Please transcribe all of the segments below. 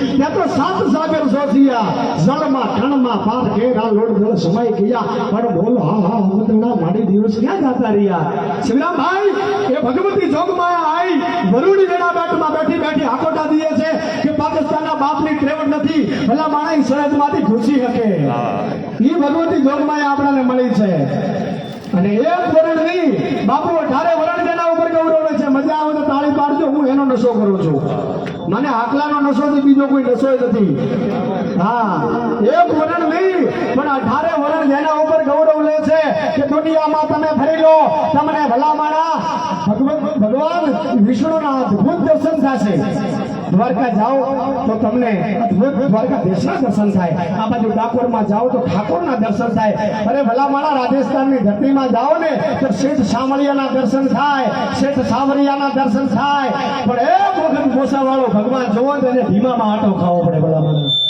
ત્યાં તો સાત સાગર સોસિયા જળમાં કણમાં પાર કેરા લોડ બોલ સમય ગયા પણ બોલો હા હા મતના માડી દિવસ ક્યાં જાતા રહ્યા શિવરામભાઈ એ ભગવતી જોગમાં આઈ વરુડી વેડા બેટમાં બેઠી બેઠી આકોટા દીએ છે કે પાકિસ્તાનના બાપની ત્રેવડ નથી ભલા માણસ સરહદમાંથી ઘૂસી શકે ઈ ભગવતી જોગમાં આપણને મળી છે અને એક વરણ નહીં બાપુ 18 વરણ જેના ઉપર ગૌરવ છે મજા આવે તો તાળી પાડજો હું એનો નશો કરું છું મને આકલાનો નશો થી બીજો કોઈ નશો નથી હા એક વરણ નહીં પણ 18 વરણ જેના ઉપર ગૌરવ લે છે કે દુનિયામાં તમે ફરી લો તમને ભલામણા ભગવાન વિષ્ણુના અદ્ભુત દર્શન થશે દ્વારકા જાઓ તો તમને અદ્ભુત દ્વારકાધીશના દર્શન થાય આ બાજુ ડાકોરમાં જાઓ તો ઠાકોરના દર્શન થાય અરે ભલામણા રાજસ્થાનની ધરતીમાં જાઓ ને તો શેઠ સામળિયાના દર્શન થાય શેઠ સાવરિયાના દર્શન થાય પણ એક વખત મોસાવાળો ભગવાન જોવો તો એને ધીમામાં આટો ખાવો પડે ભલામણા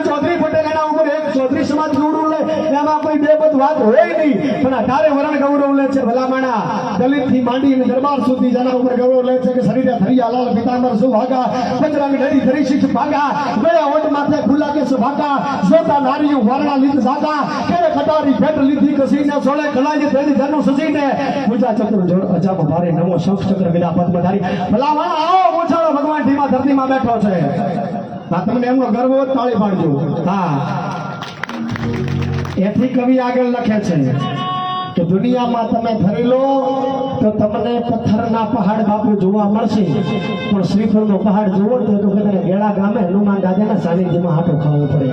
ચૌધરી પટેલ એના ઉપર એક ચૌધરી સમાજ ગૌરવ લે એમાં કોઈ બેબદ વાત હોય નહીં પણ 18 વરણ ગૌરવ લે છે ભલામણા દલિત થી માંડી દરબાર સુધી જેના ઉપર ગૌરવ લે છે કે શરીરે ધરિયા લાલ પિતાંબર સુભાગા પંજરામી નડી ધરી શીખ ભાગા ગયા ઓટ માથે ખુલ્લા કે સુભાગા જોતા નારીઓ વારણા લીધ જાગા કે કટારી ભેટ લીધી કસીને સોળે કલાજી તેની ધરનું સજીને પૂજા ચક્ર જોડ અજાબ ભારે નમો શંખ ચક્ર વિના પદ્મધારી ભલામણા આવો મોછાળો ભગવાન ધીમા ધરતીમાં બેઠો છે હા તમને એમનો ગર્વ હોય તાળી પાડજો હા એથી કવિ આગળ લખે છે કે દુનિયામાં તમે ફરી લો તો તમને પથ્થરના પહાડ બાપુ જોવા મળશે પણ શ્રીફળનો પહાડ જોવો તો કદાચ ગેળા ગામે હનુમાન દાદાના સાનિધ્યમાં હાથો ખાવો પડે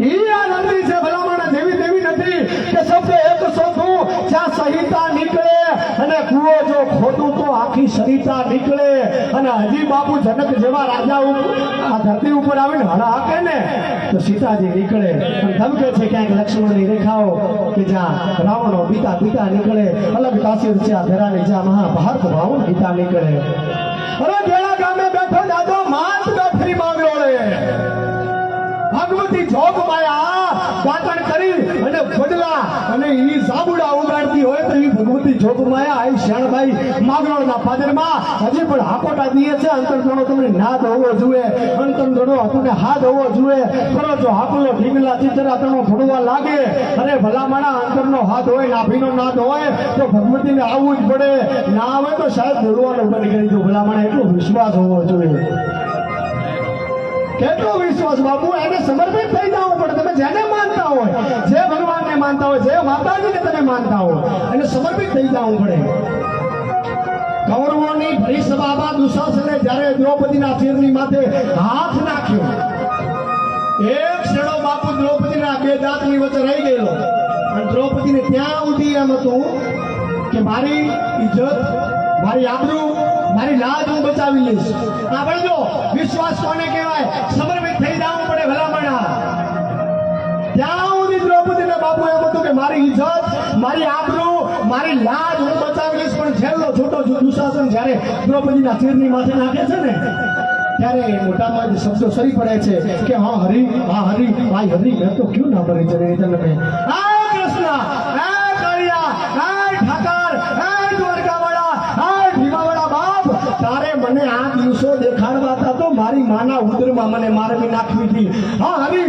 ઈ આ નદી છે ભલામણા જેવી તેવી નથી કે શબ્દ એક શોધું જ્યાં સહિતા નીકળે અને કુવો જો ખોદું તો આખી સરિતા નીકળે અને હજી બાપુ જનક જેવા રાજા આ ધરતી ઉપર આવીને હળા હાકે ને તો સીતાજી નીકળે અને ધમકે છે ક્યાંક લક્ષ્મણની રેખાઓ કે જ્યાં રાવણો પિતા પિતા નીકળે અલગ તાસીર છે આ ધરાની જ્યાં મહાભારત ભાવ ગીતા નીકળે અરે ગેળા ગામે બેઠો દાદો માત બેઠી માંગ્યો રે ભગવતી જોગ માયા દાતણ કરી અને ફડલા અને ઈ સાબુડા ઉગાડતી હોય તો ઈ ભગવતી જોગ માયા આઈ શાણભાઈ માગરોળના પાદરમાં હજી પણ હાકોટા દીએ છે અંતરધણો તમને નાદ હોવો જોઈએ અંતરધણો તમને હાથ હોવો જોઈએ કરો જો હાકલો ઢીંગલા ચિતરા તણો ફોડવા લાગે અરે ભલામણા અંતરનો હાથ હોય નાભીનો નાદ હોય તો ભગવતીને આવવું જ પડે ના આવે તો શાયદ બોલવાનું બંધ કરી દો ભલામણા એટલો વિશ્વાસ હોવો જોઈએ કેટલો વિશ્વાસ બાપુ એને સમર્પિત થઈ જવું પડે તમે જેને માનતા હોય જે ભગવાનને માનતા હોય જે માતાજીને તમે માનતા હોય એને સમર્પિત થઈ જવું પડે કૌરવોની ભરી સભામાં દુશાસને જ્યારે દ્રૌપદીના શિરની માથે હાથ નાખ્યો એક ક્ષણો બાપુ દ્રૌપદીના બે દાંતની વચ્ચે રહી ગયેલો અને દ્રૌપદીને ત્યાં સુધી એમ હતું કે મારી ઇજ્જત મારી આબરૂ મારી લાજ હું બચાવી લઈશ આપણે જો વિશ્વાસ કોને કહેવાય સમર્પિત થઈ જવું પડે ભલામણા ત્યાં સુધી દ્રૌપદીને બાપુ એમ હતું કે મારી ઇજ્જત મારી આબરૂ મારી લાજ હું બચાવી લઈશ પણ છેલ્લો છોટો દુશાસન જ્યારે દ્રૌપદીના શિરની માથે નાખે છે ને ત્યારે મોટામાં જ શબ્દો સરી પડે છે કે હા હરી ભાઈ હરી મેં તો ક્યું ના ભરી ચડે તમે હા કૃષ્ણ હા કાળિયા હા ઠાકર હા દ્વારકાવાળા હા ભીમાવાળા બાપ તારે મને આ દિવસો દેખાડવા હતા તો મારી માના ઉદરમાં મને મારવી નાખવી હતી હા હરી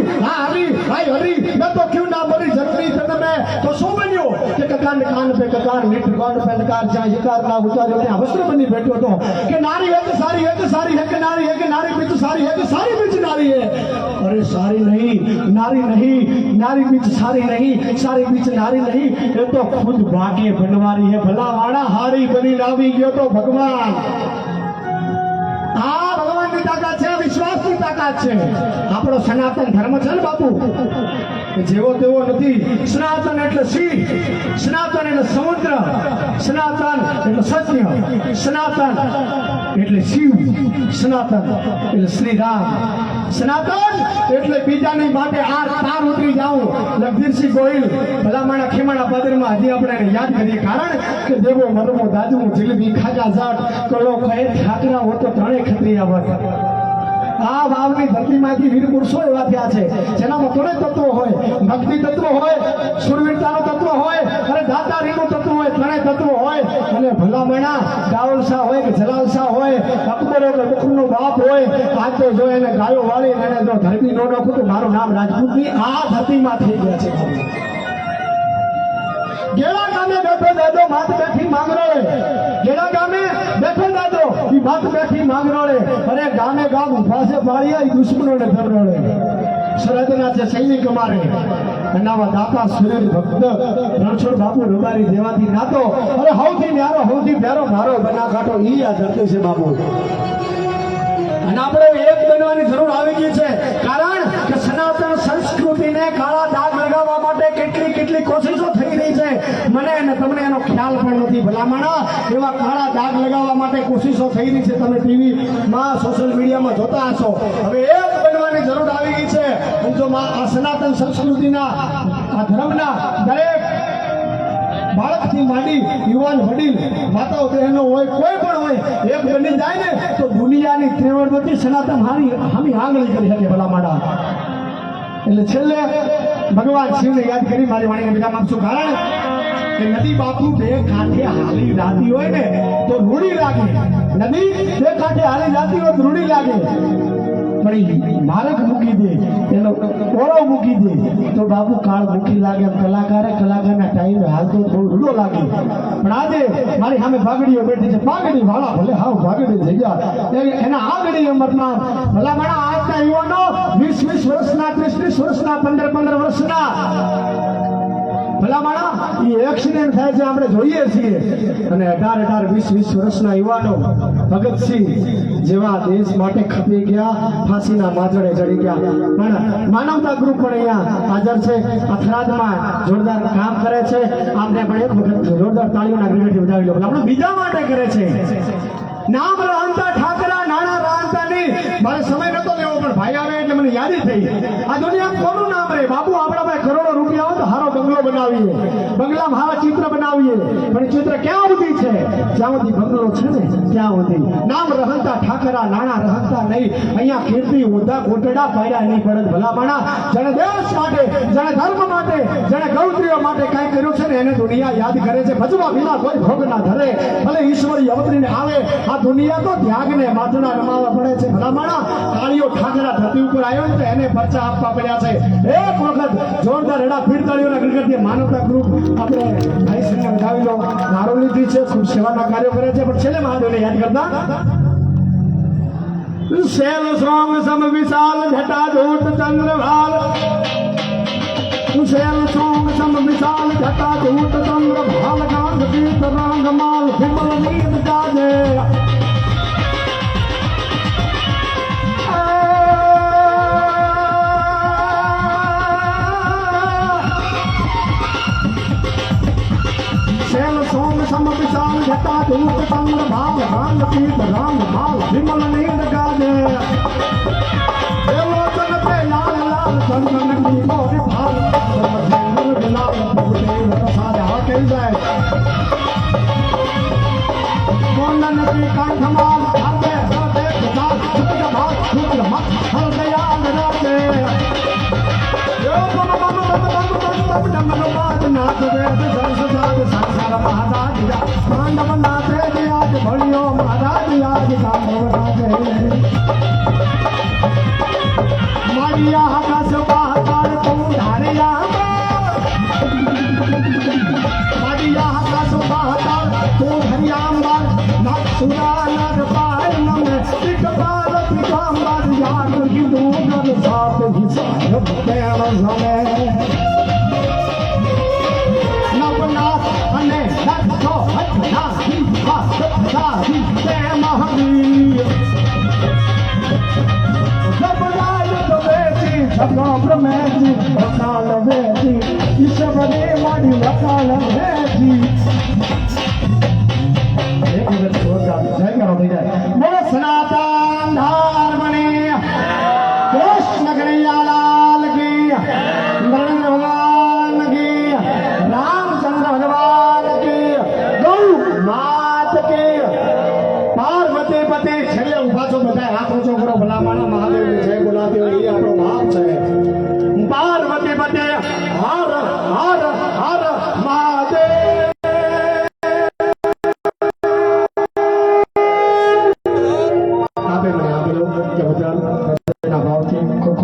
ભાઈ હરી મેં તો ક્યું ના ભરી જન્મી તમે તો શું બન્યો કે કકાન કાન પે કકાર મીઠ કાન પે કકાર જ્યાં યકાર ના ઉતાર્યો ત્યાં વસ્ત્ર બની બેઠો હતો કે નારી હે કે સારી હે કે સારી હે કે નારી હે કે નારી બીચ સારી હે કે સારી બીચ નારી હે અરે સારી નહીં नारी बीच सारी नहीं सारी बीच नारी नहीं ये तो खुद भाग्य बनवारी है भला वाड़ा हारी बनी लावी गयो तो भगवान आ भगवान की ताकत है विश्वास की ताकत है આપણો સનાતન ધર્મ છે ને બાપુ જેવો તેવો નથી સનાતન એટલે સિંહ સનાતન એટલે સમુદ્ર સનાતન એટલે સત્ય સનાતન એટલે શિવ સનાતન એટલે શ્રી રામ સનાતન એટલે બીજાની માટે આ તાર ઉતરી જાઉં લખધીરસિંહ ગોહિલ ભલામણા ખેમાણા પાદરમાં હજી આપણે એને યાદ કરીએ કારણ કે દેવો મરમો દાદુ જલેબી ખાજા જાટ કલો કહે ઠાકરા હો તો ત્રણે ખત્રિયા વટ આ વાવની ધરતીમાંથી વીર પુરુષો એવા થયા છે જેનામાં ત્રણેય તત્વો હોય, ભક્તિ તત્વ હોય, સુરવીરતાનું તત્વ હોય અને દાતારીનું તત્વ હોય, ત્રણેય તત્વો હોય. અને ભલામણા ગાવલ શાહ હોય કે જલાલ શાહ હોય, અકબર હોય કે બકરુનો બાપ હોય, આ તો જો એને ગાયો વાળી એને જો ધરતી નો નાખું તો મારું નામ રાજપૂતની આ ધરતીમાં થઈ ગયા છે. ગેડા ગામે બેઠો દાદો માત બેઠી માંગરોળે, ગેડા ગામે બેઠો દાદો ઈ માત બેઠી માંગરોળે, અને ગામે ગામ ઉભા છે પાળિયા ઈ દુશ્મનોને ધમરોળે. સરહદના છે સૈનિક અમારે અને આવા દાતા સુરેલ ભક્ત રણછોડ બાપુ રબારી જેવાથી નાતો અને સૌથી ન્યારો સૌથી પ્યારો મારો બના કાઢો ઈ આ ધરતી છે બાપુ. અને આપણે એક બનવાની જરૂર આવી ગઈ છે, કારણ કે સનાતન સંસ્કૃતિને કાળા દાગ લગાવવા માટે કેટલી કોશિશો થઈ રહી છે. મને અને તમને એનો ખ્યાલ પણ નથી. ભલામણા એવા કાળા દાગ લગાવવા માટે કોશિશો થઈ રહી છે. તમે ટીવીમાં સોશિયલ મીડિયામાં જોતા હશો. હવે એક બનવાની જરૂર આવી ગઈ છે. જો આ સનાતન સંસ્કૃતિના આ ધર્મના દરેક બાળકથી માંડી યુવાન વડીલ માતાઓ બહેનો હોય કોઈ પણ હોય એક બની જાય ને તો દુનિયાની ત્રેવડવતી સનાતન હામી આંગળી કરી શકે. ભલામણા એટલે છેલ્લે ભગવાન શિવને યાદ કરી મારી વાણીને વિરામ આપશું. કારણ કે નદી બાપુ બે કાંઠે હાલી જાતી હોય ને તો રૂડી લાગે. નદી બે કાંઠે હાલી જાતી હોય તો રૂડી લાગે, પણ માર્ગ મૂકી દે, એનો ઓળો મૂકી દે તો બાપુ કાળ મૂકી લાગે. કલાકારના ટાઈમે હાલતો થોડું રૂડો લાગે. પણ આજે મારી સામે ભાગડીઓ બેઠી છે, ભાગડી વાળા ભલે હાવ ભાગડી થઈ ગયા એના આગળી અમરનાથ. ભલામણા આજના યુવાનો 20 વર્ષના, 30 વર્ષના, 15 વર્ષના ભલામણા એ એક્સિડન્ટ થાય છે આપણે જોઈએ છીએ. અને 18, 20 વર્ષના યુવાનો ભગતસિંહ જેવા દેશ માટે ખપી ગયા, ફાંસીના માજડે ચડી ગયા. પણ માનવતા ગ્રુપ પણ અહીંયા હાજર છે, આ થરાદમાં જોરદાર કામ કરે છે. આપણે પણ એક વખત જોરદાર તાળીઓના ગણગણથી વધાવી લો. આપણે બીજા માટે કરે છે. નામ રહંતા ઠાકરા, નાણા રહંતા નહીં. મારે સમય નતો લેવો પણ ભાઈ આવે એટલે મને યાદી થઈ. આ દુનિયા કોનું નામ રે બાપુ? આપણા પાસે કરોડો રૂપિયા હોય તો હારો બંગલો બનાવીએ, બંગલામાં હારા ચિત્ર બનાવીએ, પણ ચિત્ર ક્યાં સુધી છે? જ્યાં સુધી બંગલો છે ને ત્યાં સુધી. નામ રહંતા ઠાકરા, નાણા રહંતા નહીં. અહીંયા કીર્તિ ઊંધા ગોટડા પાડ્યા નહીં પડે. ભલામણા જેને દેશ માટે, જેને ધર્મ માટે, જેને ગૌત્રીઓ માટે કાંઈ કર્યું છે ને એને દુનિયા યાદ કરે છે. ભજવા વિના કોઈ ભોગ ના ધરે, ભલે ઈશ્વરી અવતરીને આવે. આ દુનિયા તો ત્યાગને માથના રમાવા પડે છે. ભલામણા તાળીઓ ઠાકરા ધરતી ઉપર આવ્યો ને તો એને પરચા આપવા પડ્યા છે. એક વખત જોરદાર રડા પીડતાળીઓના ગણગણથી માનવતા ગ્રુપ આપણે ભાઈ શ્રીને વધાવી લો. નારો લીધી છે, ખૂબ સેવાના કાર્યો કરે છે. પણ છેલ્લે મહાદેવને યાદ કરતા શૈલ શ્રોમ સમ વિશાલ ઘટા ધૂટ ચંદ્રભાલ, શૈલ શ્રોમ સમ વિશાલ ઘટા ધૂટ ચંદ્રભાલ, ગાંધ પીત રંગમાલ વિમલ નીત જાજે. શૈલ સોમ સમ વિશાલ ઘટા ધૂટ ચંદ્રભાલ, ગાંધ પીત રંગમાલ વિમલ નીત ગાજે. લોચન पे लाल लाल चंदन की मोरी भाल, समझेंद्र विलास भूदेव साजा के जाए. कोंडन की कंठमाल हृदय हृदय विशाल, शुक्र भाग शुक्र मत हृदयाल राते. यो मम मम मम मम मम मम मम बात नाथ वेद सरस जाग संसार महाराज या पांडव नाथे आज भलियो महाराज आज गांधव राजे. मारिया आकाश पाताल तुम धारिया, मारिया आकाश पाताल तुम हरियाम्बर, नक्षुरा नर पाय नमे दिक्पाल पिताम्बर, याद हिंदू नर साथ हिसाब तेण समय. नवनाथ अने नक्षो हटना ही हाथ साही ते महावीर. ब्रह्मेजी वकाल वेजी ईश्वरे वाणी वकाल वेजी. एक मिनट छोड़ जा, जय करो भैया. बोलो सनातन धर्मने कृष्ण कन्हैया लाल की, नरेंद्र भगवान की, रामचंद्र भगवान की, गौ मात की, पार्वती पति. छेले उभा छो, બધા હાથ ઊંચો કરો. ભલામણા મહાદેવ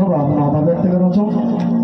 થોડો આપનો આભાર વ્યક્ત કરું છું.